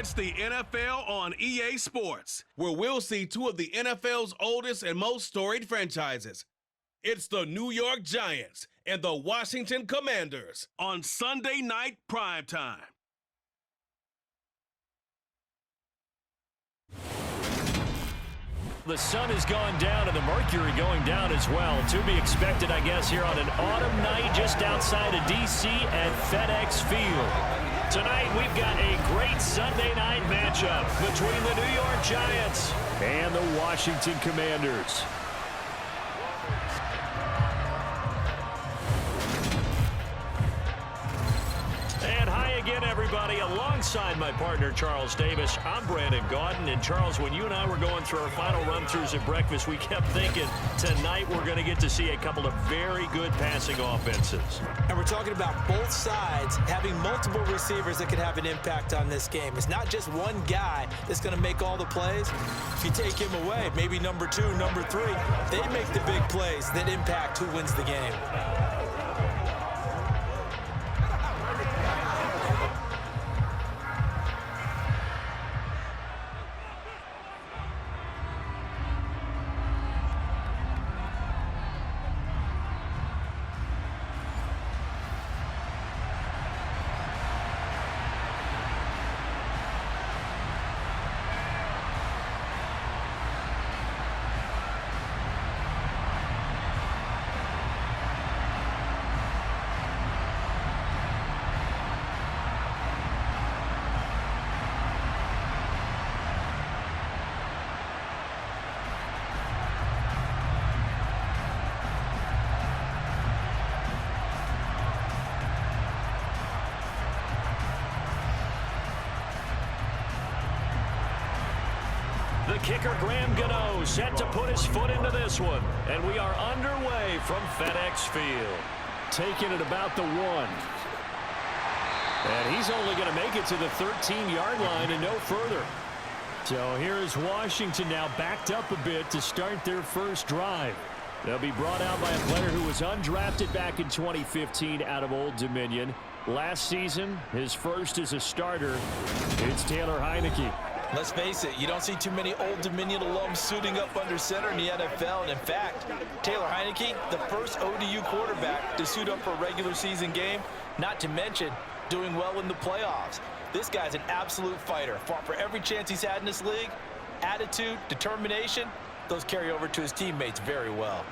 It's the NFL on EA Sports, where we'll see two of the NFL's oldest and most storied franchises. It's the New York Giants and the Washington Commanders on Sunday night primetime. The sun has gone down and the mercury going down as well. To be expected, I guess, here on an autumn night just outside of D.C. at FedEx Field. Tonight, we've got a great Sunday night matchup between the New York Giants and the Washington Commanders. And hi again, everybody. Alongside my partner, Charles Davis, I'm Brandon Gaudin. And Charles, when you and I were going through our final run-throughs at breakfast, we kept thinking tonight we're going to get to see a couple of very good passing offenses. And we're talking about both sides having multiple receivers that could have an impact on this game. It's not just one guy that's going to make all the plays. If you take him away, maybe number 2, number 3, they make the big plays that impact who wins the game. The kicker, Graham Gano, set to put his foot into this one. And we are underway from FedEx Field. Taking it about the 1. And he's only going to make it to the 13-yard line and no further. So here is Washington now backed up a bit to start their first drive. They'll be brought out by a player who was undrafted back in 2015 out of Old Dominion. Last season, his first as a starter, it's Taylor Heinicke. Let's face it, you don't see too many Old Dominion alums suiting up under center in the NFL. And in fact, Taylor Heinicke, the first ODU quarterback to suit up for a regular season game, not to mention doing well in the playoffs. This guy's an absolute fighter. Fought for every chance he's had in this league. Attitude, determination, those carry over to his teammates very well.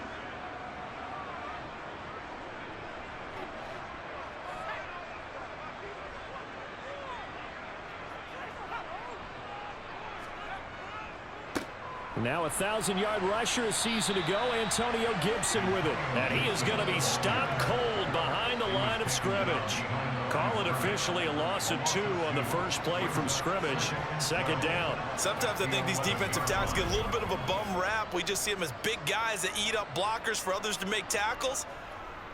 Now a 1,000-yard rusher a season ago, Antonio Gibson with it. And he is going to be stopped cold behind the line of scrimmage. Call it officially a loss of 2 on the first play from scrimmage. Second down. Sometimes I think these defensive tackles get a little bit of a bum rap. We just see them as big guys that eat up blockers for others to make tackles.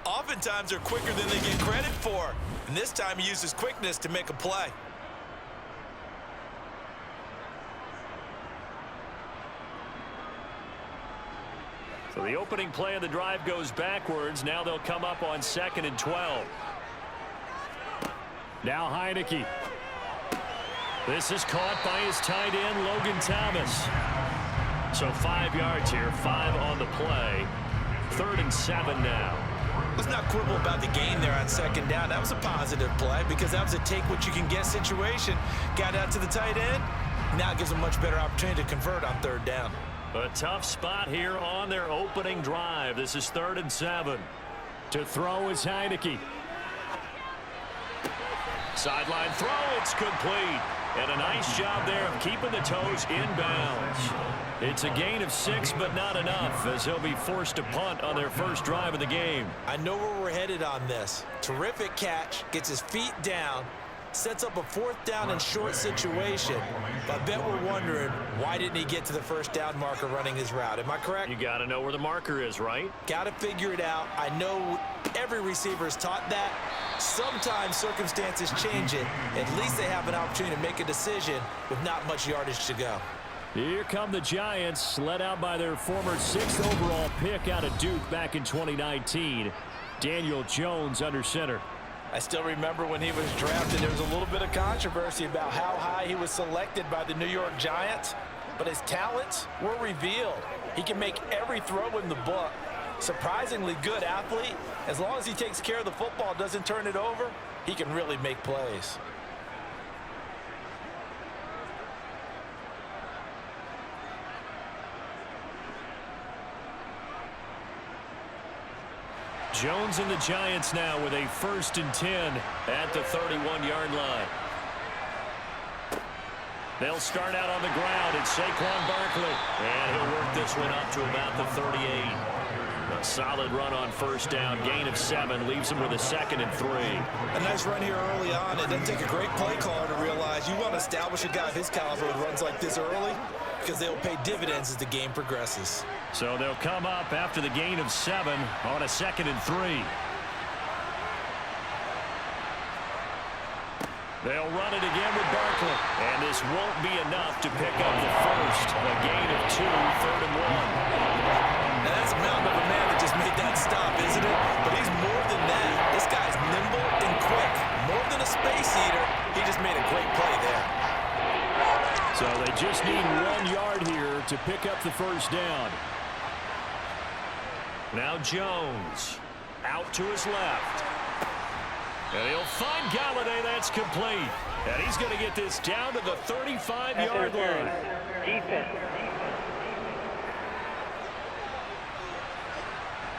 Oftentimes they're quicker than they get credit for. And this time he uses quickness to make a play. So the opening play of the drive goes backwards. Now they'll come up on 2nd and 12. Now Heinicke. This is caught by his tight end, Logan Thomas. So 5 yards here, 5 on the play. 3rd and 7 now. Let's not quibble about the gain there on 2nd down. That was a positive play because that was a take-what-you-can-get situation. Got out to the tight end. Now it gives a much better opportunity to convert on 3rd down. A tough spot here on their opening drive. This is 3rd and 7. To throw is Heinicke. Sideline throw, it's complete. And a nice job there of keeping the toes in bounds. It's a gain of 6, but not enough, as he'll be forced to punt on their first drive of the game. I know where we're headed on this. Terrific catch, gets his feet down, sets up a 4th down and short situation. But I bet we're wondering, why didn't he get to the 1st down marker running his route? Am I correct? You got to know where the marker is, right? Got to figure it out. I know every receiver is taught that. Sometimes circumstances change it. At least they have an opportunity to make a decision with not much yardage to go. Here come the Giants, led out by their former 6th overall pick out of Duke back in 2019. Daniel Jones under center. I still remember when he was drafted, there was a little bit of controversy about how high he was selected by the New York Giants, but his talents were revealed. He can make every throw in the book. Surprisingly good athlete. As long as he takes care of the football, doesn't turn it over, he can really make plays. Jones and the Giants now with a 1st and 10 at the 31-yard line. They'll start out on the ground. It's Saquon Barkley. And he'll work this one up to about the 38. A solid run on 1st down. Gain of 7. Leaves him with a 2nd and 3. A nice run here early on. It doesn't take a great play caller to realize you want to establish a guy of his caliber who runs like this early, because they'll pay dividends as the game progresses. So they'll come up after the gain of 7 on a 2nd and 3. They'll run it again with Barkley. And this won't be enough to pick up the first. A gain of 2, 3rd and 1. Now that's a mountain of a man that just made that stop, isn't it? But he's more than that. This guy's nimble and quick. More than a space eater. He just made a great play there. So they just need 1 yard here to pick up the 1st down. Now Jones out to his left. And he'll find Galladay. That's complete. And he's going to get this down to the 35-yard line. Defense.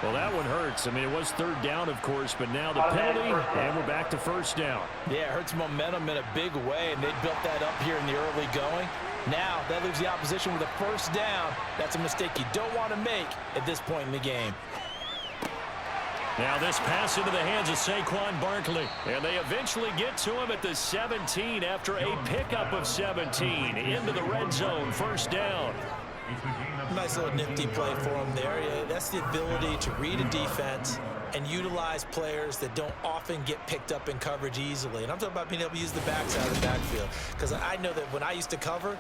Well, that one hurts. I mean, it was 3rd down, of course, but now the penalty, and we're back to 1st down. Yeah, it hurts momentum in a big way, and they built that up here in the early going. Now, that leaves the opposition with a 1st down. That's a mistake you don't want to make at this point in the game. Now this pass into the hands of Saquon Barkley. And they eventually get to him at the 17 after a pickup of 17. Into the red zone, 1st down. Nice little nifty play for him there. Yeah, that's the ability to read a defense and utilize players that don't often get picked up in coverage easily. And I'm talking about being able to use the backside of the backfield. Because I know that when I used to cover,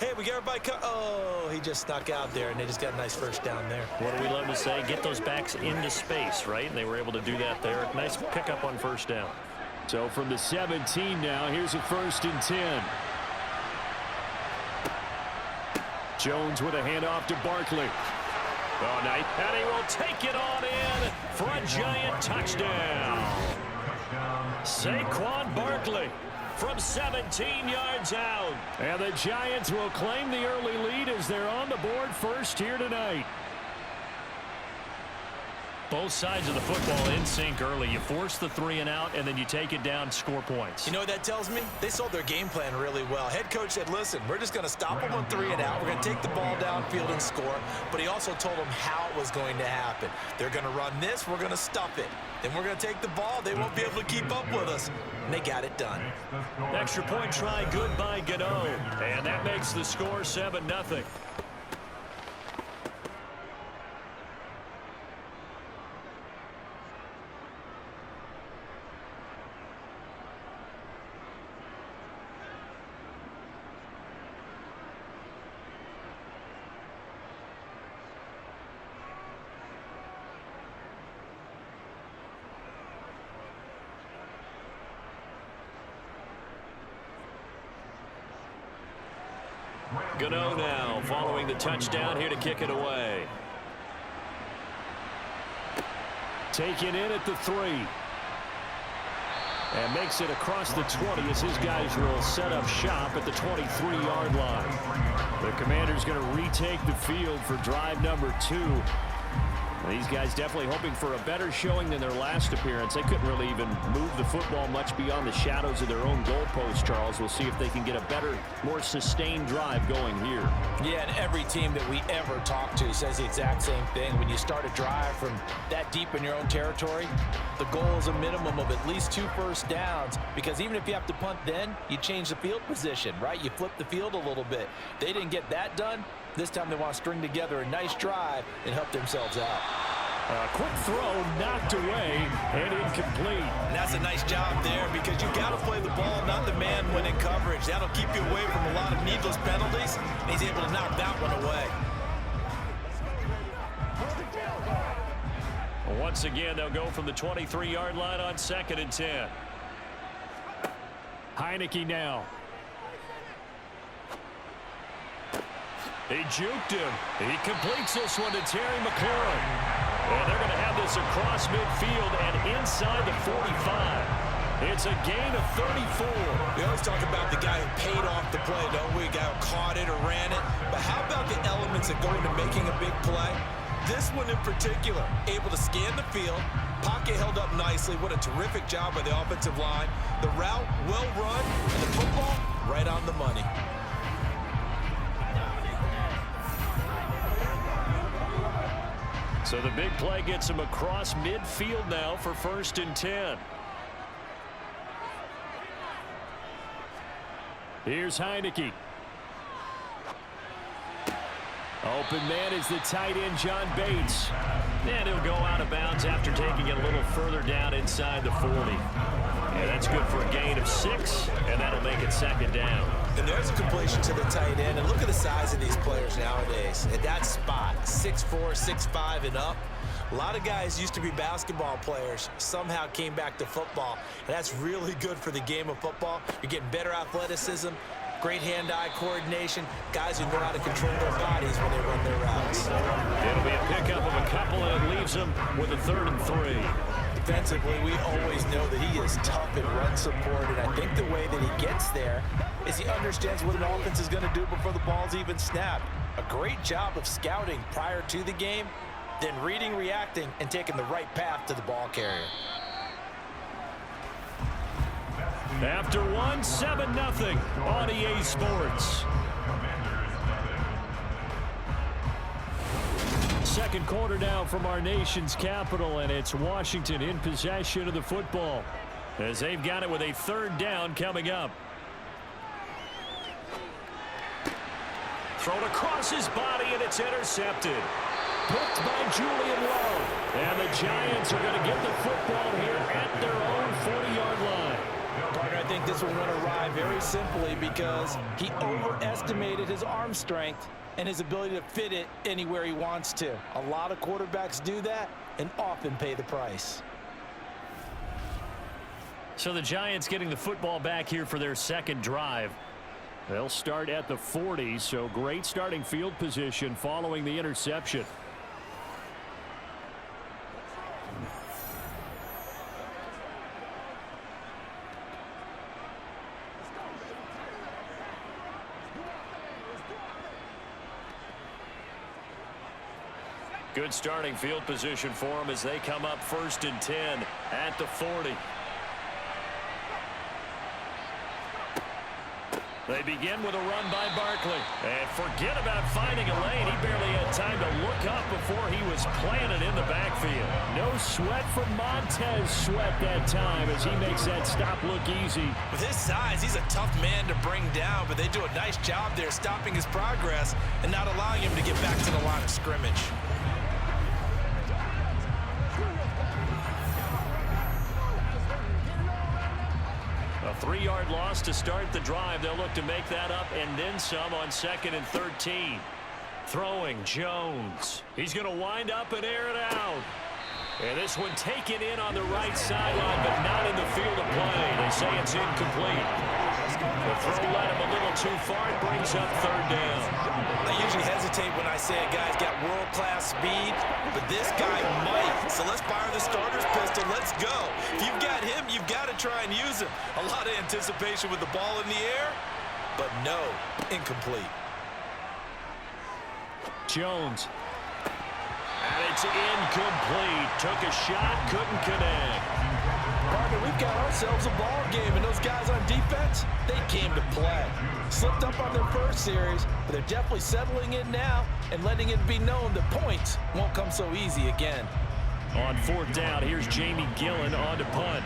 hey, we got everybody oh, he just snuck out there, and they just got a nice 1st down there. What do we love to say? Get those backs into space, right? And they were able to do that there. Nice pickup on 1st down. So from the 17 now, here's a 1st and 10. Jones with a handoff to Barkley. Oh, nice. And he will take it on in for a Giant touchdown. Saquon Barkley from 17 yards out. And the Giants will claim the early lead as they're on the board first here tonight. Both sides of the football in sync early. You force the 3 and out, and then you take it down, score points. You know what that tells me? They sold their game plan really well. Head coach said, listen, we're just going to stop them on 3 and out. We're going to take the ball downfield and score. But he also told them how it was going to happen. They're going to run this. We're going to stuff it. Then we're going to take the ball. They won't be able to keep up with us. And they got it done. Extra point try good by Gano. And that makes the score 7-0. Gano now following the touchdown here to kick it away. Taken in at the 3. And makes it across the 20 as his guys will set up shop at the 23-yard line. The Commanders going to retake the field for drive number 2. These guys definitely hoping for a better showing than their last appearance. They couldn't really even move the football much beyond the shadows of their own goalpost, Charles. We'll see if they can get a better, more sustained drive going here. Yeah, and every team that we ever talk to says the exact same thing. When you start a drive from that deep in your own territory, the goal is a minimum of at least 2 first downs, because even if you have to punt then, you change the field position, right? You flip the field a little bit. They didn't get that done. This time they want to string together a nice drive and help themselves out. A quick throw knocked away and incomplete. And that's a nice job there, because you got to play the ball, not the man when in coverage. That'll keep you away from a lot of needless penalties. And he's able to knock that one away. Once again, they'll go from the 23-yard line on 2nd and 10. Heineke now. He juked him. He completes this one to Terry McLaurin. And they're going to have this across midfield and inside the 45. It's a gain of 34. We always talk about the guy who paid off the play, don't we? A guy who caught it or ran it. But how about the elements that go into making a big play? This one in particular, able to scan the field, pocket held up nicely. What a terrific job by the offensive line. The route, well run, and the football, right on the money. So the big play gets him across midfield now for 1st and 10. Here's Heineke. Open man is the tight end, John Bates. And he'll go out of bounds after taking it a little further down inside the 40. And that's good for a gain of 6, and that'll make it 2nd down. And there's a completion to the tight end. And look at the size of these players nowadays. At that spot, 6'4", 6'5", and up. A lot of guys used to be basketball players, somehow came back to football. And that's really good for the game of football. You're getting better athleticism, great hand-eye coordination, guys who know how to control their bodies when they run their routes. It'll be a pickup of a couple, and it leaves them with a 3rd and 3. Defensively, we always know that he is tough in run support, and I think the way that he gets there is he understands what an offense is going to do before the ball's even snapped. A great job of scouting prior to the game, then reading, reacting, and taking the right path to the ball carrier. After 1, 7-0 on EA Sports. Second quarter now from our nation's capital, and it's Washington in possession of the football as they've got it with a 3rd down coming up. Thrown across his body, and it's intercepted. Picked by Julian Love. And the Giants are going to get the football here at their own 40-yard line. Partner, I think this one went awry very simply because he overestimated his arm strength and his ability to fit it anywhere he wants to. A lot of quarterbacks do that and often pay the price. So the Giants getting the football back here for their 2nd drive. They'll start at the 40, so great starting field position following the interception. Good starting field position for them as they come up 1st and 10 at the 40. They begin with a run by Barkley. And forget about finding a lane. He barely had time to look up before he was planted in the backfield. No sweat from Montez Sweat that time as he makes that stop look easy. With his size, he's a tough man to bring down, but they do a nice job there stopping his progress and not allowing him to get back to the line of scrimmage. A 3-yard loss to start the drive. They'll look to make that up and then some on 2nd and 13. Throwing Jones. He's going to wind up and air it out. And this one taken in on the right sideline, but not in the field of play. They say it's incomplete. The throw led him a little too far. It brings up 3rd down. I usually hesitate when I say a guy's got world-class speed, but this guy might. So let's fire the starter's pistol. Let's go. If you've got him, you've got to try and use him. A lot of anticipation with the ball in the air, but no, incomplete. Jones. And it's incomplete. Took a shot, couldn't connect. Partner, we've got ourselves a ball game, and those guys on defense, they came to play. Slipped up on their first series, but they're definitely settling in now and letting it be known that points won't come so easy again. On 4th down, here's Jamie Gillen on to punt.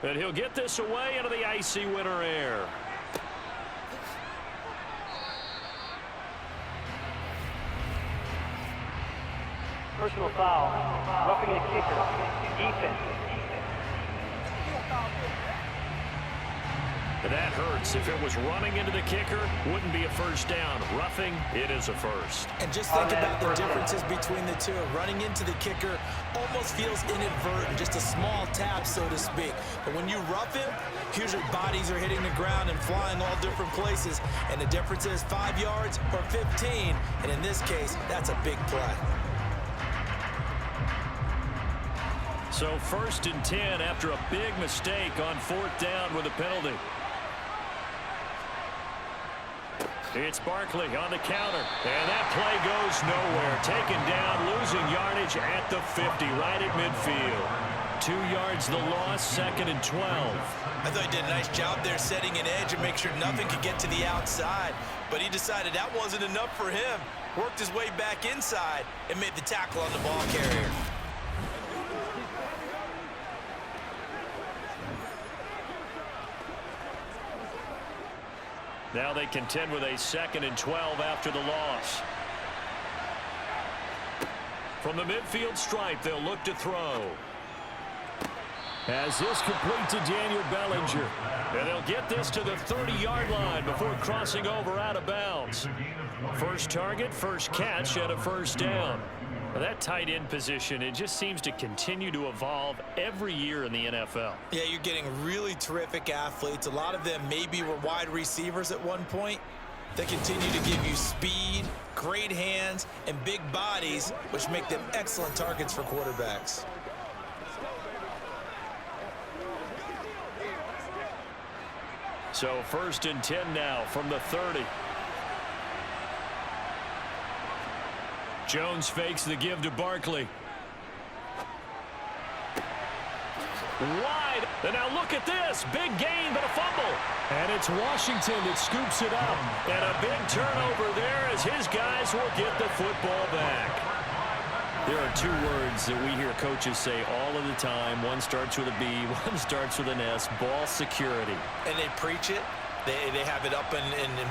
And he'll get this away into the icy winter air. Personal foul, roughing the kicker, defense. That hurts. If it was running into the kicker, wouldn't be a first down. Roughing, it is a first. And just think about the differences between the two. Running into the kicker almost feels inadvertent, just a small tap, so to speak. But when you rough him, usually bodies are hitting the ground and flying all different places. And the difference is 5 yards or 15. And in this case, that's a big play. So 1st and 10 after a big mistake on 4th down with a penalty. It's Barkley on the counter, and that play goes nowhere. Taken down, losing yardage at the 50, right at midfield. 2 yards the loss, 2nd and 12. I thought he did a nice job there setting an edge and make sure nothing could get to the outside. But he decided that wasn't enough for him. Worked his way back inside and made the tackle on the ball carrier. Now they contend with a 2nd and 12 after the loss. From the midfield stripe, they'll look to throw. As this complete to Daniel Bellinger. And they'll get this to the 30-yard line before crossing over out of bounds. First target, first catch, and a first down. Well, that tight end position, it just seems to continue to evolve every year in the NFL. Yeah, you're getting really terrific athletes. A lot of them maybe were wide receivers at one point. They continue to give you speed, great hands, and big bodies, which make them excellent targets for quarterbacks. So 1st and 10 now from the 30. Jones fakes the give to Barkley. Wide. And now look at this. Big gain, but a fumble. And it's Washington that scoops it up. And a big turnover there as his guys will get the football back. There are 2 words that we hear coaches say all of the time. One starts with a B, one starts with an S. Ball security. And they preach it. They have it up in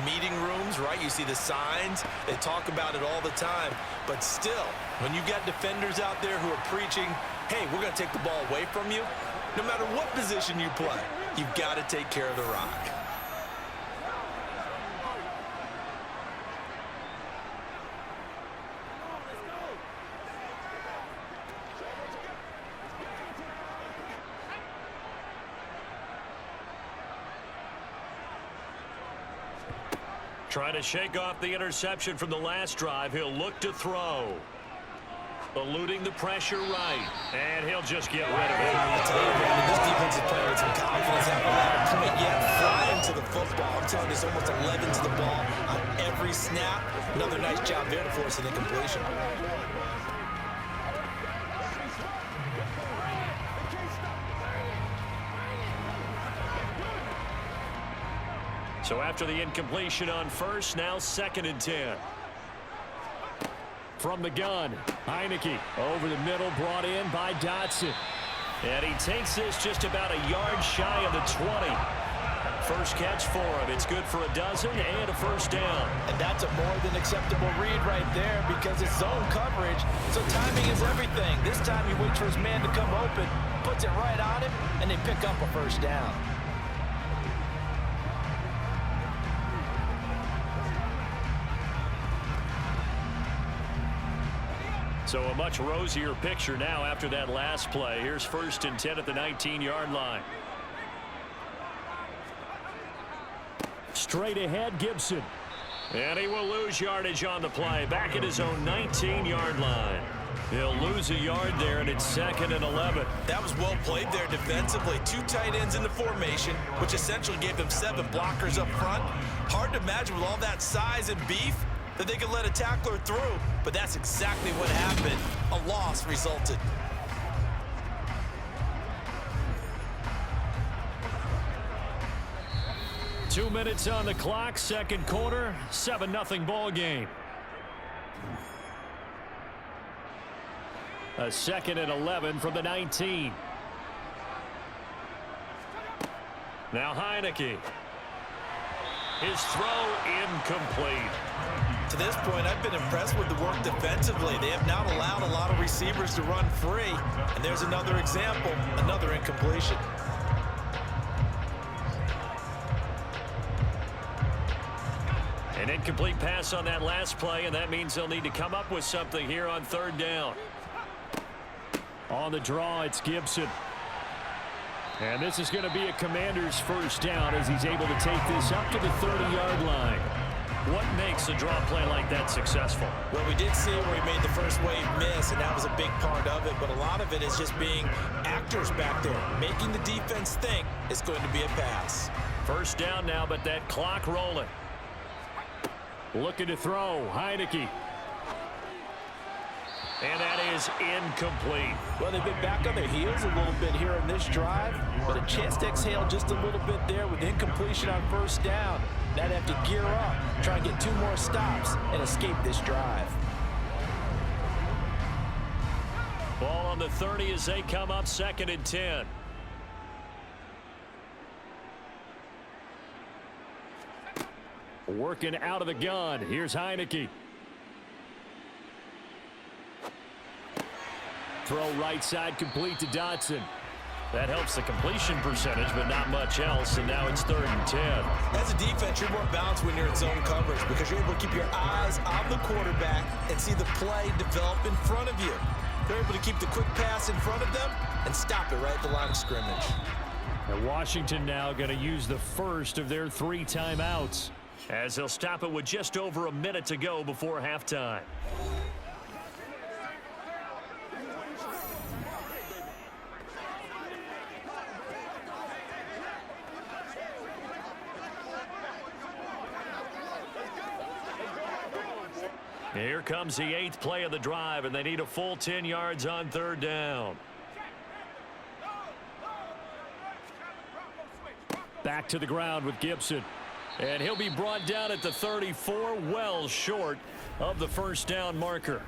meeting rooms, right? You see the signs. They talk about it all the time. But still, when you got defenders out there who are preaching, hey, we're going to take the ball away from you, no matter what position you play, you've got to take care of the rock. Trying to shake off the interception from the last drive. He'll look to throw. Eluding the pressure right. And he'll just get rid of it. I'll tell you, Brandon, this defensive player with some confidence haven't had a point yet. Flying to the football. I'm telling you, there's almost 11 to the ball on every snap. Another nice job there to force an incompletion. So after the incompletion on first, now 2nd and 10. From the gun, Heineke over the middle, brought in by Dotson. And he takes this just about a yard shy of the 20. First catch for him. It's good for a dozen and a first down. And that's a more than acceptable read right there because it's zone coverage. So timing is everything. This time he waits for his man to come open, puts it right on him, and they pick up a first down. So a much rosier picture now after that last play. Here's 1st and 10 at the 19-yard line. Straight ahead, Gibson. And he will lose yardage on the play. Back at his own 19-yard line. He'll lose a yard there, and it's 2nd and 11. That was well played there defensively. 2 tight ends in the formation, which essentially gave them 7 blockers up front. Hard to imagine with all that size and beef that they could let a tackler through, but that's exactly what happened. A loss resulted. Two minutes on the clock, second quarter, 7-0 ball game. A 2nd and 11 from the 19. Now Heineke. His throw incomplete. To this point, I've been impressed with the work defensively. They have not allowed a lot of receivers to run free. And there's another example, another incompletion. Incomplete pass on that last play, and that means they'll need to come up with something here on third down. On the draw, it's Gibson. And this is going to be a Commander's first down as he's able to take this up to the 30-yard line. What makes a draw play like that successful? Well, we did see where he made the first wave miss, and that was a big part of it. But a lot of it is just being actors back there, making the defense think it's going to be a pass. First down now, but that clock rolling. Looking to throw, Heineke. And that is incomplete. Well, they've been back on their heels a little bit here in this drive, but a chance to exhale just a little bit there with incompletion on first down. Now they have to gear up, try and get 2 more stops, and escape this drive. Ball on the 30 as they come up 2nd and 10. Working out of the gun. Here's Heineke. Throw right side complete to Dotson. That helps the completion percentage, but not much else, and now it's 3rd and 10. As a defense, you're more balanced when you're in zone coverage because you're able to keep your eyes on the quarterback and see the play develop in front of you. They're able to keep the quick pass in front of them and stop it right at the line of scrimmage. And Washington now going to use the first of their 3 timeouts as they'll stop it with just over a minute to go before halftime. Here comes the 8th play of the drive, and they need a full 10 yards on 3rd down. Back to the ground with Gibson. And he'll be brought down at the 34, well short of the first down marker.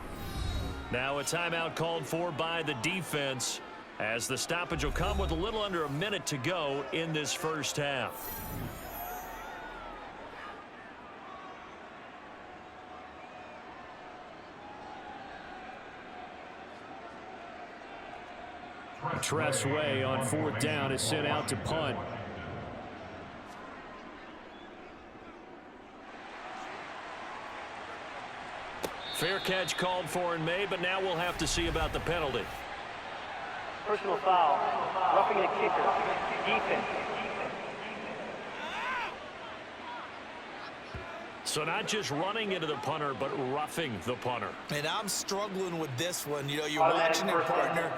Now a timeout called for by the defense as the stoppage will come with a little under a minute to go in this first half. Tressway on 4th down is sent out to punt. Fair catch called for and made, but now we'll have to see about the penalty. Personal foul. Roughing the kicker. Defense. So not just running into the punter, but roughing the punter. And I'm struggling with this one. You know, you're watching your partner.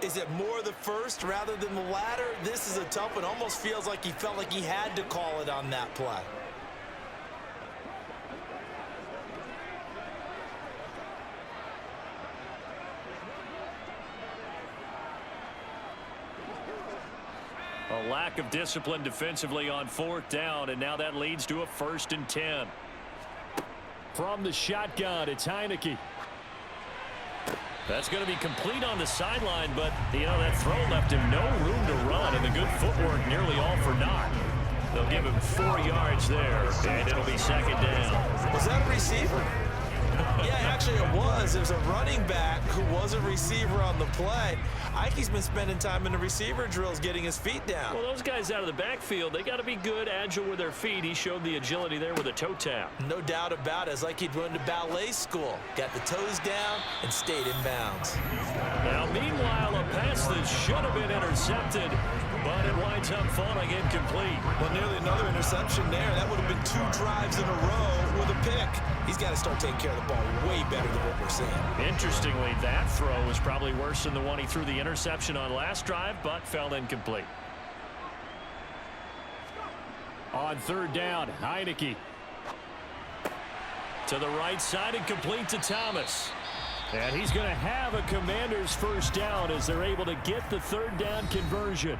Is it more the first rather than the latter? This is a tough one. Almost feels like he felt like he had to call it on that play. A lack of discipline defensively on 4th down, and now that leads to a 1st and 10. From the shotgun, it's Heineke. That's going to be complete on the sideline, but, you know, that throw left him no room to run, and the good footwork nearly all for naught. They'll give him 4 yards there, and it'll be 2nd down. Was that a receiver? Yeah, actually it was. It was a running back who was a receiver on the play. Ike's been spending time in the receiver drills getting his feet down. Well, those guys out of the backfield, they got to be good, agile with their feet. He showed the agility there with a toe tap. No doubt about it. It's like he'd went to ballet school. Got the toes down and stayed in bounds. Now, meanwhile, a pass that should have been intercepted, but it winds up falling incomplete. Well, nearly another interception there. That would have been 2 drives in a row with a pick. He's got to start taking care of the ball way better than what we're seeing. Interestingly, that throw was probably worse than the one he threw the interception on last drive, but fell incomplete. On 3rd down, Heineke. To the right side and complete to Thomas. And he's going to have a Commander's first down as they're able to get the 3rd down conversion.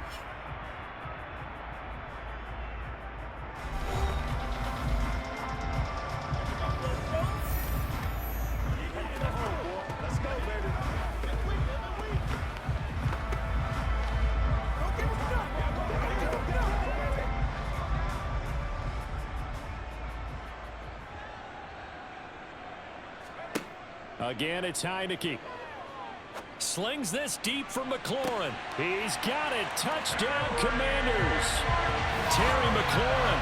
Again, it's Heineke. Slings this deep from McLaurin. He's got it. Touchdown, Commanders. Terry McLaurin,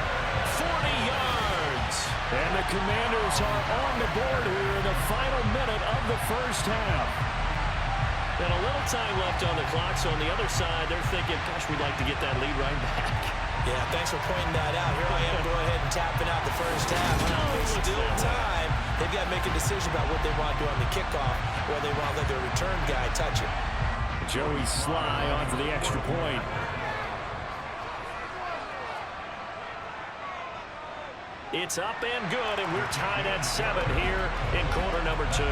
40 yards. And the Commanders are on the board here in the final minute of the first half. And a little time left on the clock, so on the other side, they're thinking, gosh, we'd like to get that lead right back. Yeah, thanks for pointing that out. Here I am going ahead and tapping out the first half. There's still time. They've got to make a decision about what they want to do on the kickoff, or they want to let their return guy touch it. Joey Sly on for the extra point. It's up and good, and we're tied at 7 here in quarter number 2.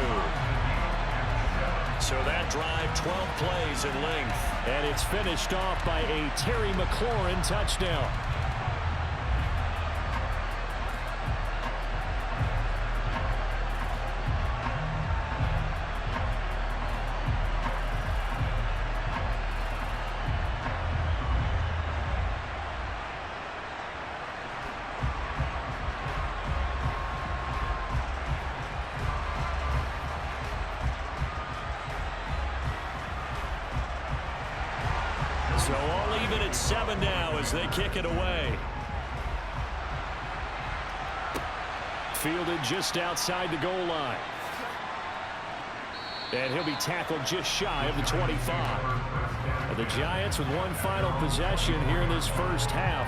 So that drive, 12 plays in length. And it's finished off by a Terry McLaurin touchdown. So all even at 7 now as they kick it away. Fielded just outside the goal line. And he'll be tackled just shy of the 25. The Giants with one final possession here in this first half.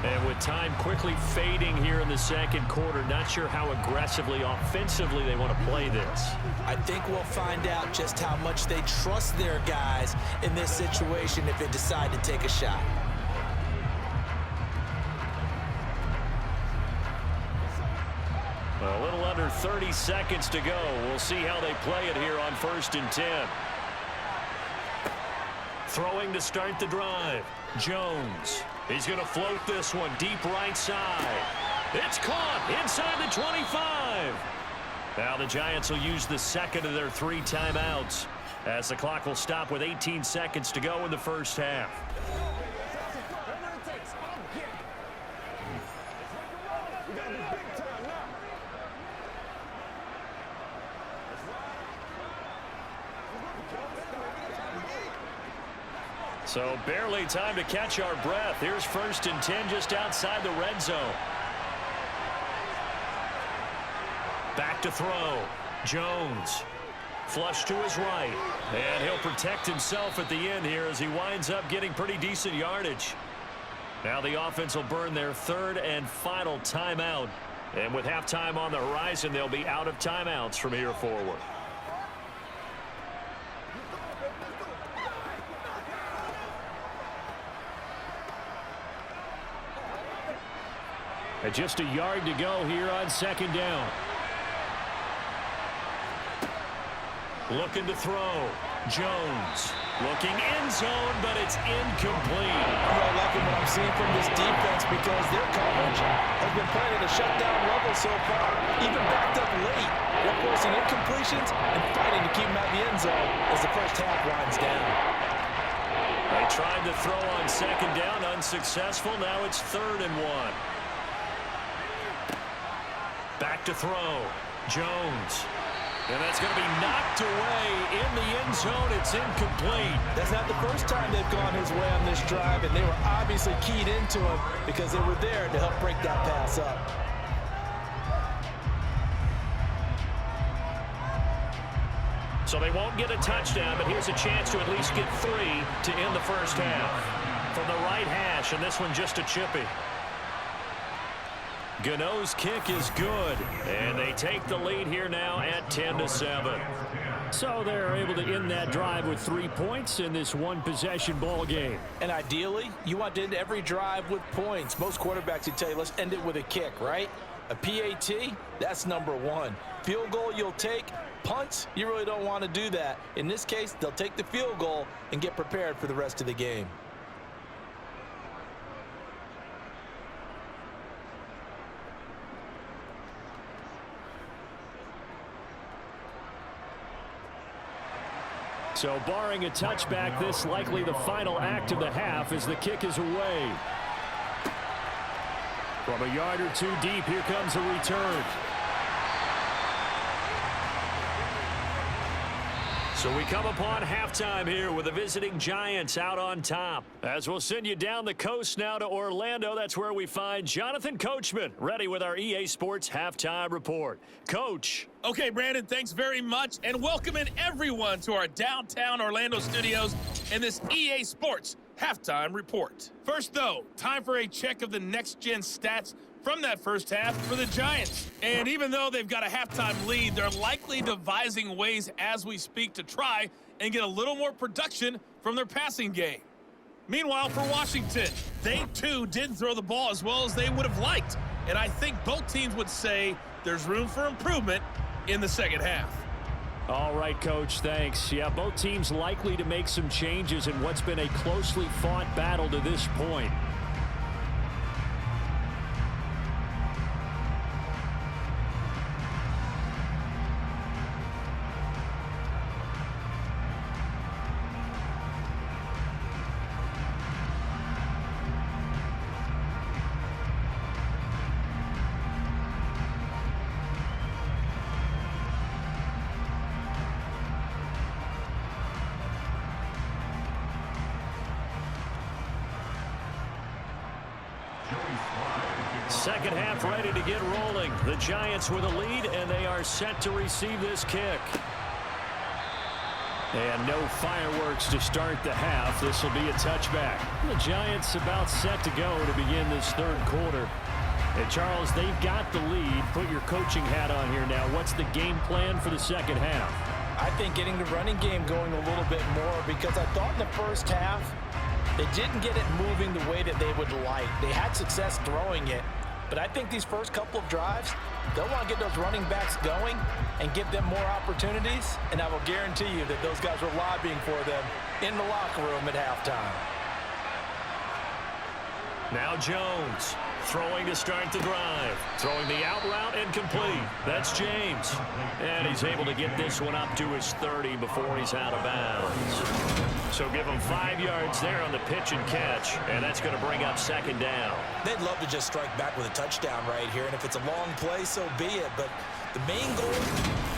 And with time quickly fading here in the second quarter, not sure how aggressively, offensively they want to play this. I think we'll find out just how much they trust their guys in this situation if they decide to take a shot. A little under 30 seconds to go. We'll see how they play it here on 1st and 10. Throwing to start the drive. Jones. He's going to float this one deep right side. It's caught inside the 25. Now the Giants will use the second of their 3 timeouts as the clock will stop with 18 seconds to go in the first half. So barely time to catch our breath. Here's 1st and 10 just outside the red zone. Back to throw. Jones. Flush to his right. And he'll protect himself at the end here as he winds up getting pretty decent yardage. Now the offense will burn their 3rd and final timeout. And with halftime on the horizon, they'll be out of timeouts from here forward. And just a yard to go here on 2nd down. Looking to throw. Jones. Looking end zone, but it's incomplete. I'm liking what I'm seeing from this defense because their coverage has been playing at a shutdown level so far, even backed up late. They're forcing incompletions and fighting to keep them out of the end zone as the first half winds down. They tried to throw on 2nd down, unsuccessful. Now it's 3rd and 1. Back to throw. Jones. And that's going to be knocked away in the end zone. It's incomplete. That's not the first time they've gone his way on this drive, and they were obviously keyed into him because they were there to help break that pass up. So they won't get a touchdown, but here's a chance to at least get 3 to end the first half. From the right hash, and this one just a chippy. Gano's kick is good, and they take the lead here now at 10-7. So they're able to end that drive with 3 points in this one-possession ball game. And ideally, you want to end every drive with points. Most quarterbacks would tell you, let's end it with a kick, right? A PAT, that's number 1. Field goal you'll take. Punts, you really don't want to do that. In this case, they'll take the field goal and get prepared for the rest of the game. So barring a touchback, this likely the final act of the half as the kick is away. From a yard or 2 deep, here comes a return. So we come upon halftime here with the visiting Giants out on top. As we'll send you down the coast now to Orlando, that's where we find Jonathan Coachman, ready with our EA Sports Halftime Report. Coach. Okay, Brandon, thanks very much, and welcoming everyone to our downtown Orlando studios in this EA Sports Halftime Report. First, though, time for a check of the next-gen stats from that first half for the Giants. And even though they've got a halftime lead, they're likely devising ways as we speak to try and get a little more production from their passing game. Meanwhile, for Washington, they too didn't throw the ball as well as they would have liked. And I think both teams would say there's room for improvement in the second half. All right, Coach, thanks. Yeah, both teams likely to make some changes in what's been a closely fought battle to this point. Second half ready to get rolling. The Giants with a lead, and they are set to receive this kick. And no fireworks to start the half. This will be a touchback. The Giants about set to go to begin this third quarter. And Charles, they've got the lead. Put your coaching hat on here now. What's the game plan for the second half? I think getting the running game going a little bit more, because I thought in the first half they didn't get it moving the way that they would like. They had success throwing it, but I think these first couple of drives, they'll want to get those running backs going and give them more opportunities, and I will guarantee you that those guys were lobbying for them in the locker room at halftime. Now Jones throwing to start the drive. Throwing the out route incomplete. That's James. And he's able to get this one up to his 30 before he's out of bounds. So give him 5 yards there on the pitch and catch. And that's going to bring up second down. They'd love to just strike back with a touchdown right here. And if it's a long play, so be it. But the main goal,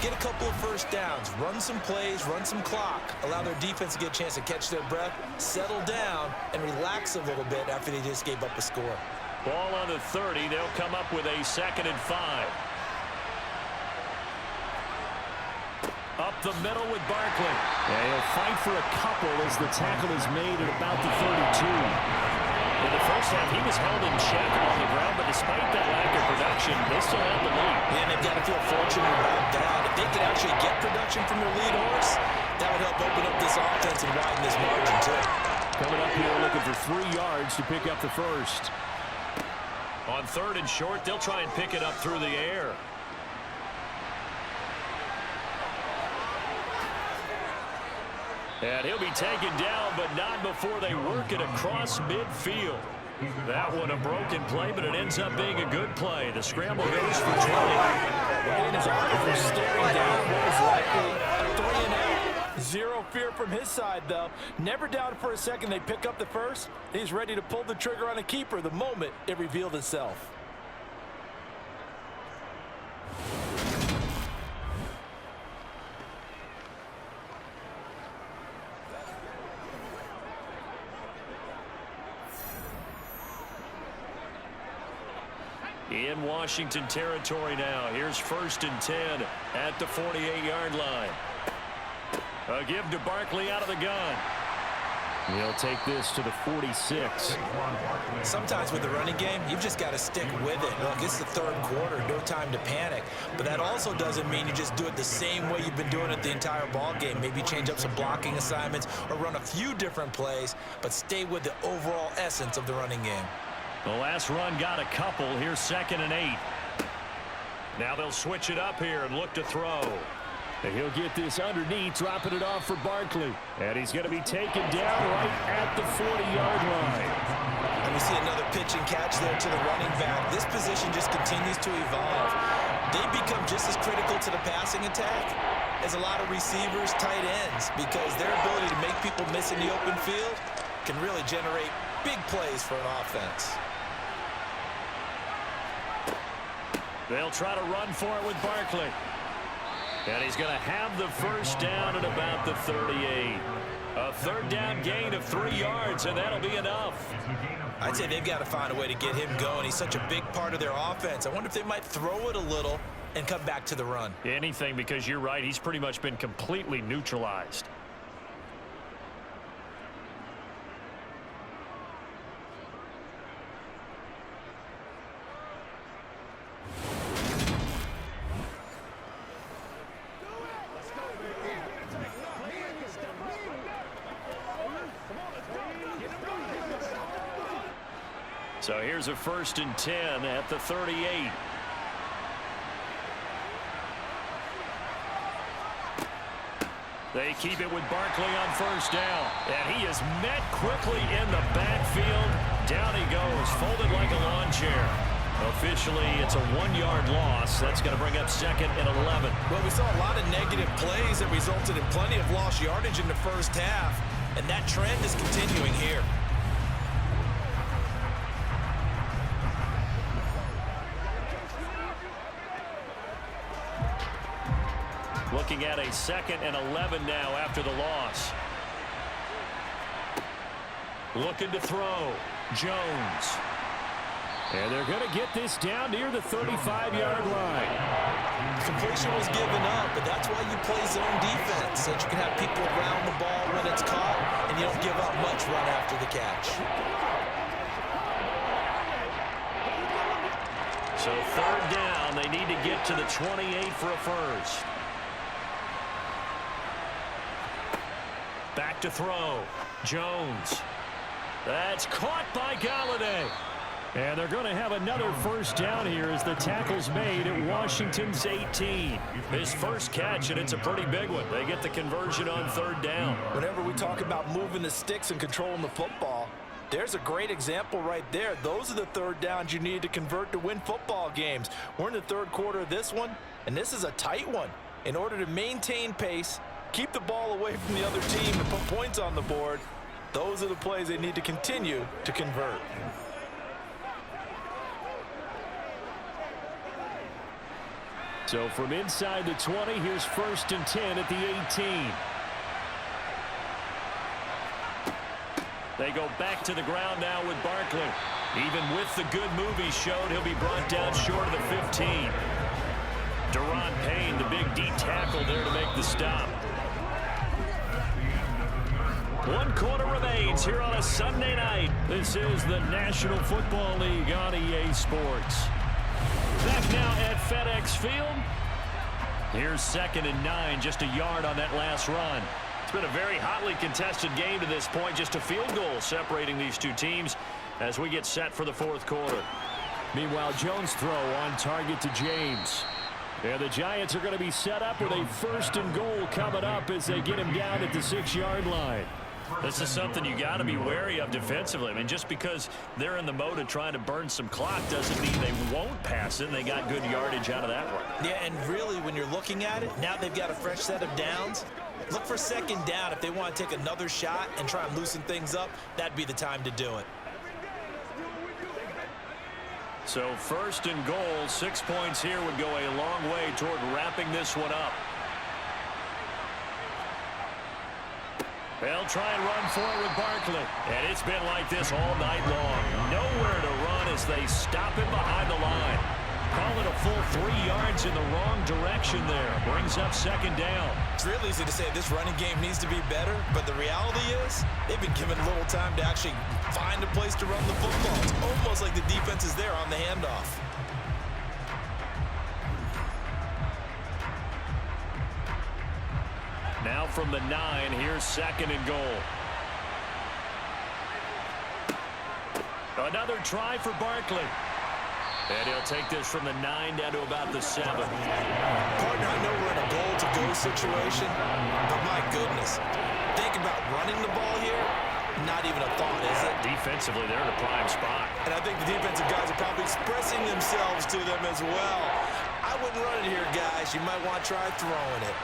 get a couple of first downs. Run some plays, run some clock. Allow their defense to get a chance to catch their breath, settle down, and relax a little bit after they just gave up a score. Ball on the 30. They'll come up with a 2nd and 5. Up the middle with Barkley. Yeah, he'll fight for a couple as the tackle is made at about the 32. In the first half, he was held in check on the ground, but despite that lack of production, they still have the lead. Yeah, and they've got to feel fortunate about that. If they could actually get production from their lead horse, that would help open up this offense and widen this margin, too. Coming up here looking for 3 yards to pick up the first. On 3rd and short, they'll try and pick it up through the air. And he'll be taken down, but not before they work it across midfield. That one a broken play, but it ends up being a good play. The scramble goes for 20. Right in his arms, they're staring down what is likely a 3-and-out. Zero fear from his side, though. Never doubted for a second they pick up the first. He's ready to pull the trigger on a keeper the moment it revealed itself. In Washington territory now. Here's 1st and 10 at the 48-yard line. A give to Barkley out of the gun. He'll take this to the 46. Sometimes with the running game, you've just got to stick with it. Look, it's the third quarter, no time to panic. But that also doesn't mean you just do it the same way you've been doing it the entire ball game. Maybe change up some blocking assignments or run a few different plays, but stay with the overall essence of the running game. The last run got a couple. Here's 2nd and 8. Now they'll switch it up here and look to throw. And he'll get this underneath, dropping it off for Barkley. And he's going to be taken down right at the 40-yard line. And we see another pitch and catch there to the running back. This position just continues to evolve. They become just as critical to the passing attack as a lot of receivers, tight ends, because their ability to make people miss in the open field can really generate big plays for an offense. They'll try to run for it with Barkley. And he's going to have the first down at about the 38. A third down gain of 3 yards, and that'll be enough. I'd say they've got to find a way to get him going. He's such a big part of their offense. I wonder if they might throw it a little and come back to the run. Anything, because you're right. He's pretty much been completely neutralized. So here's a 1st and 10 at the 38. They keep it with Barkley on 1st down. And he is met quickly in the backfield. Down he goes, folded like a lawn chair. Officially, it's a 1-yard loss. That's going to bring up 2nd and 11. Well, we saw a lot of negative plays that resulted in plenty of lost yardage in the first half. And that trend is continuing here. Looking at a 2nd and 11 now after the loss. Looking to throw. Jones. And they're going to get this down near the 35-yard line. Completion was given up, but that's why you play zone defense, so that you can have people around the ball when it's caught, and you don't give up much run after the catch. So 3rd down, they need to get to the 28 for a first. Back to throw. Jones. That's caught by Galladay. And they're going to have another 1st down here as the tackle's made at Washington's 18. His first catch, and it's a pretty big one. They get the conversion on 3rd down. Whenever we talk about moving the sticks and controlling the football, there's a great example right there. Those are the 3rd downs you need to convert to win football games. We're in the 3rd quarter of this one, and this is a tight one. In order to maintain pace, keep the ball away from the other team and put points on the board, those are the plays they need to continue to convert. So from inside the 20, here's 1st and 10 at the 18. They go back to the ground now with Barkley. Even with the good move he showed, he'll be brought down short of the 15. Deron Payne, the big D tackle there to make the stop. 1 quarter remains here on a Sunday night. This is the National Football League on EA Sports. Back now at FedEx Field. Here's 2nd and 9, just a yard on that last run. It's been a very hotly contested game to this point. Just a field goal separating these two teams as we get set for the 4th quarter. Meanwhile, Jones' throw on target to James. And the Giants are going to be set up with a 1st and goal coming up as they get him down at the 6-yard line. This is something you got to be wary of defensively. I mean, just because they're in the mode of trying to burn some clock doesn't mean they won't pass it, and they got good yardage out of that one. Yeah, and really, when you're looking at it, now they've got a fresh set of downs. Look for 2nd down. If they want to take another shot and try and loosen things up, that'd be the time to do it. So 1st and goal, 6 points here would go a long way toward wrapping this one up. They'll try and run for it with Barkley. And it's been like this all night long. Nowhere to run as they stop him behind the line. Call it a full 3 yards in the wrong direction there. Brings up 2nd down. It's real easy to say this running game needs to be better, but the reality is they've been given little time to actually find a place to run the football. It's almost like the defense is there on the handoff. Now from the 9, here's 2nd and goal. Another try for Barkley. And he'll take this from the 9 down to about the 7. Partner, I know we're in a goal-to-go situation, but my goodness, think about running the ball here. Not even a thought, is it? Defensively, they're in a prime spot. And I think the defensive guys are probably expressing themselves to them as well. I wouldn't run it here, guys. You might want to try throwing it.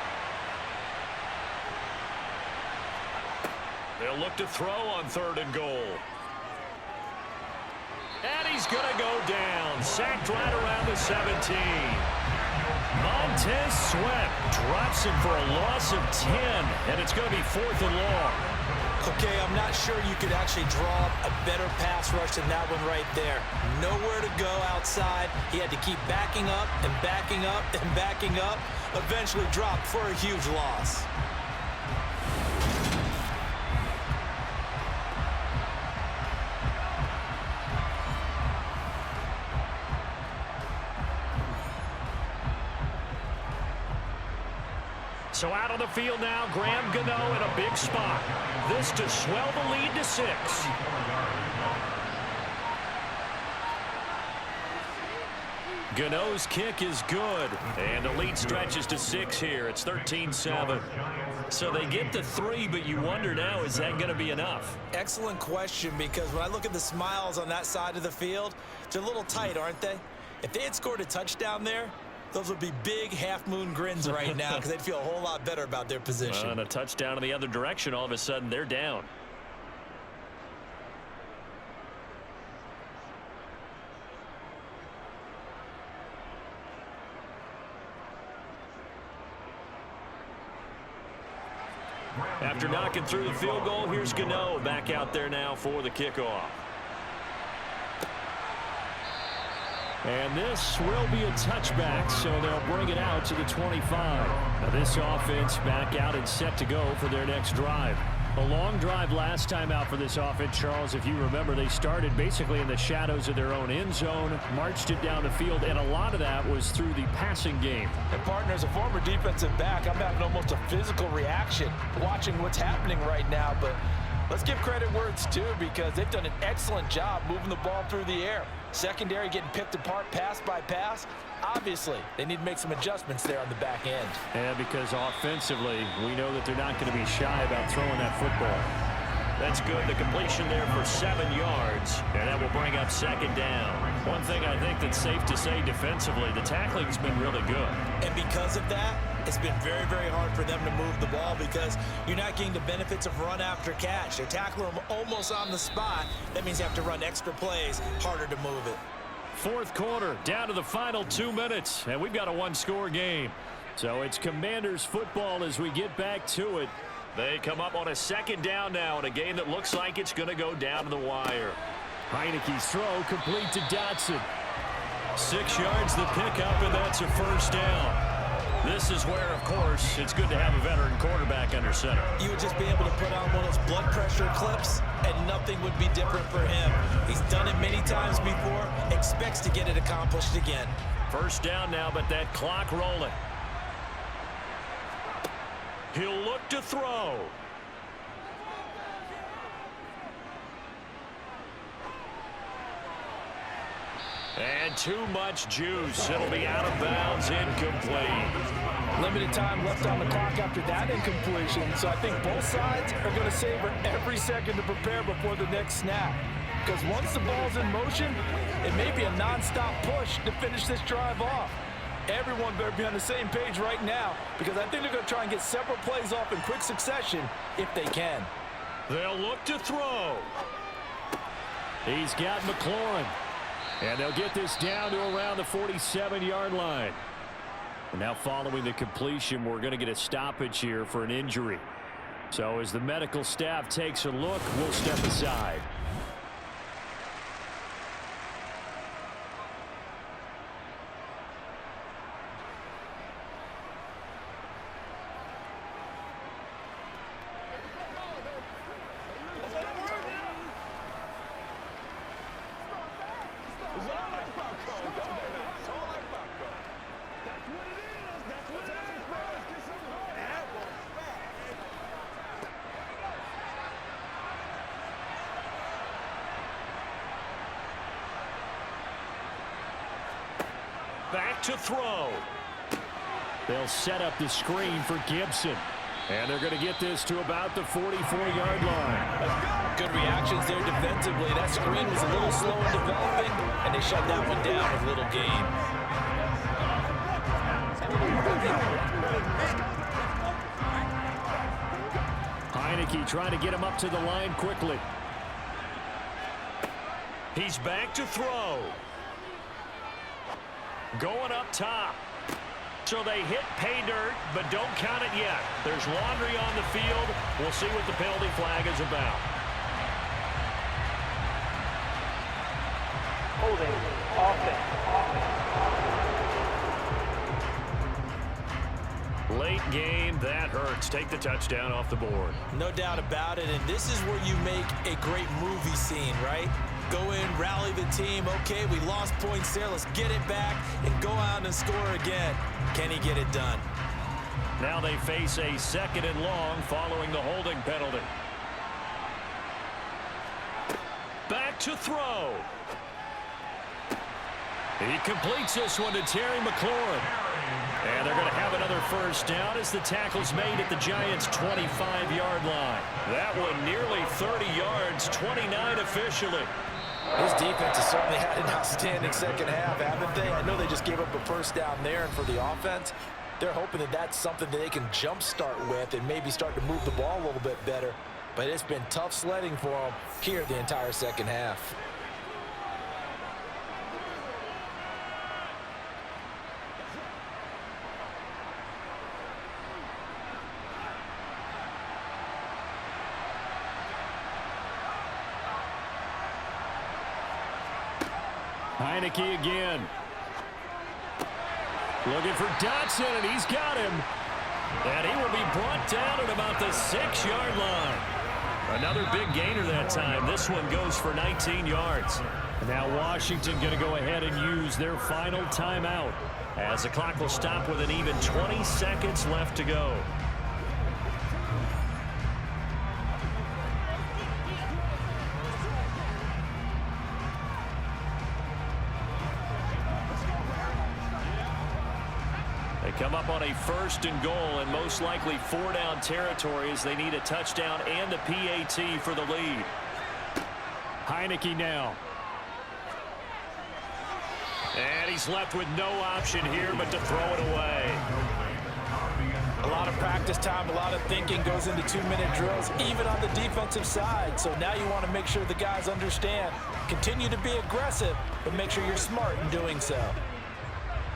They'll look to throw on 3rd and goal. And he's going to go down. Sacked right around the 17. Montez Sweat drops him for a loss of 10, and it's going to be 4th and long. Okay, I'm not sure you could actually draw up a better pass rush than that one right there. Nowhere to go outside. He had to keep backing up and backing up and backing up. Eventually dropped for a huge loss. So out on the field now, Graham Gano in a big spot. This to swell the lead to 6. Gano's kick is good, and the lead stretches to 6 here. It's 13-7. So they get to 3, but you wonder now, is that going to be enough? Excellent question, because when I look at the smiles on that side of the field, they're a little tight, aren't they? If they had scored a touchdown there, those would be big half-moon grins right now because they'd feel a whole lot better about their position. And a touchdown in the other direction, all of a sudden they're down. After knocking through the field goal, here's Gano back out there now for the kickoff. And this will be a touchback, so they'll bring it out to the 25. Now this offense back out and set to go for their next drive. A long drive last time out for this offense, Charles. If you remember, they started basically in the shadows of their own end zone, marched it down the field, and a lot of that was through the passing game. And partner, as a former defensive back, I'm having almost a physical reaction watching what's happening right now. But let's give credit where it's due, because they've done an excellent job moving the ball through the air. Secondary getting picked apart pass by pass. Obviously, they need to make some adjustments there on the back end. And because offensively, we know that they're not going to be shy about throwing that football. That's good. The completion there for 7 yards, and that will bring up 2nd down. One thing I think that's safe to say defensively, the tackling's been really good. And because of that, it's been very, very hard for them to move the ball because you're not getting the benefits of run after catch. They're tackling them almost on the spot. That means you have to run extra plays, harder to move it. 4th quarter, down to the final 2 minutes, and we've got a 1-score game. So it's Commanders football as we get back to it. They come up on a 2nd down now in a game that looks like it's going to go down to the wire. Heineke's throw complete to Dotson. 6 yards the pickup, and that's a 1st down. This is where, of course, it's good to have a veteran quarterback under center. You would just be able to put on one of those blood pressure clips, and nothing would be different for him. He's done it many times before, expects to get it accomplished again. 1st down now, but that clock rolling. He'll look to throw. And too much juice. It'll be out of bounds, incomplete. Limited time left on the clock after that incompletion, so I think both sides are going to savor every second to prepare before the next snap. Because once the ball's in motion, it may be a non-stop push to finish this drive off. Everyone better be on the same page right now, because I think they're going to try and get several plays off in quick succession if they can. They'll look to throw. He's got McLaurin. And they'll get this down to around the 47-yard line. And now following the completion, we're going to get a stoppage here for an injury. So as the medical staff takes a look, we'll step aside. Back to throw. They'll set up the screen for Gibson. And they're going to get this to about the 44-yard line. Good reactions there defensively. That screen was a little slow in developing, and they shut that one down with little gain. Heineke trying to get him up to the line quickly. He's back to throw. Going up top. So they hit pay dirt, but don't count it yet. There's laundry on the field. We'll see what the penalty flag is about. Holding. Offense. Late game, that hurts. Take the touchdown off the board. No doubt about it, and this is where you make a great movie scene, right? Go in, rally the team. Okay, we lost points there. Let's get it back and go out and score again. Can he get it done? Now they face a 2nd and long following the holding penalty. Back to throw. He completes this one to Terry McLaurin. And they're going to have another first down as the tackle's made at the Giants' 25-yard line. That one nearly 30 yards, 29 officially. His defense has certainly had an outstanding second half, haven't they? I know they just gave up a first down there, and for the offense, they're hoping that that's something that they can jumpstart with and maybe start to move the ball a little bit better. But it's been tough sledding for them here the entire second half. Heineke again. Looking for Dotson, and he's got him. And he will be brought down at about the 6-yard line. Another big gainer that time. This one goes for 19 yards. And now Washington going to go ahead and use their final timeout as the clock will stop with an even 20 seconds left to go. Come up on a 1st and goal, and most likely 4-down territory as they need a touchdown and a PAT for the lead. Heineke now. And he's left with no option here but to throw it away. A lot of practice time, a lot of thinking goes into 2-minute drills, even on the defensive side. So now you want to make sure the guys understand. Continue to be aggressive, but make sure you're smart in doing so.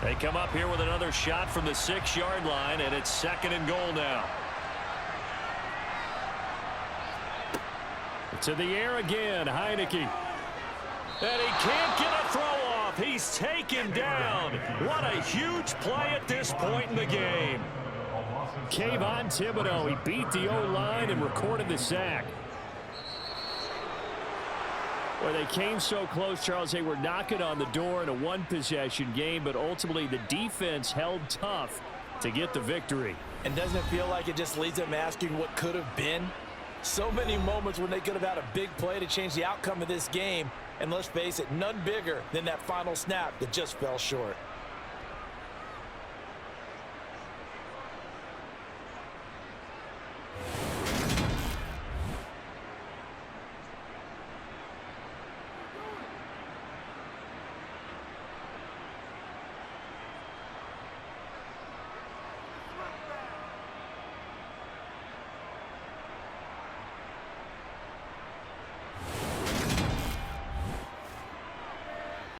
They come up here with another shot from the 6-yard line, and it's 2nd and goal now. To the air again, Heineke. And he can't get a throw off. He's taken down. What a huge play at this point in the game. Kayvon Thibodeau, he beat the O-line and recorded the sack. Well, they came so close, Charles. They were knocking on the door in a 1-possession game, but ultimately the defense held tough to get the victory. And doesn't it feel like it just leads them asking what could have been? So many moments when they could have had a big play to change the outcome of this game. And let's face it, none bigger than that final snap that just fell short.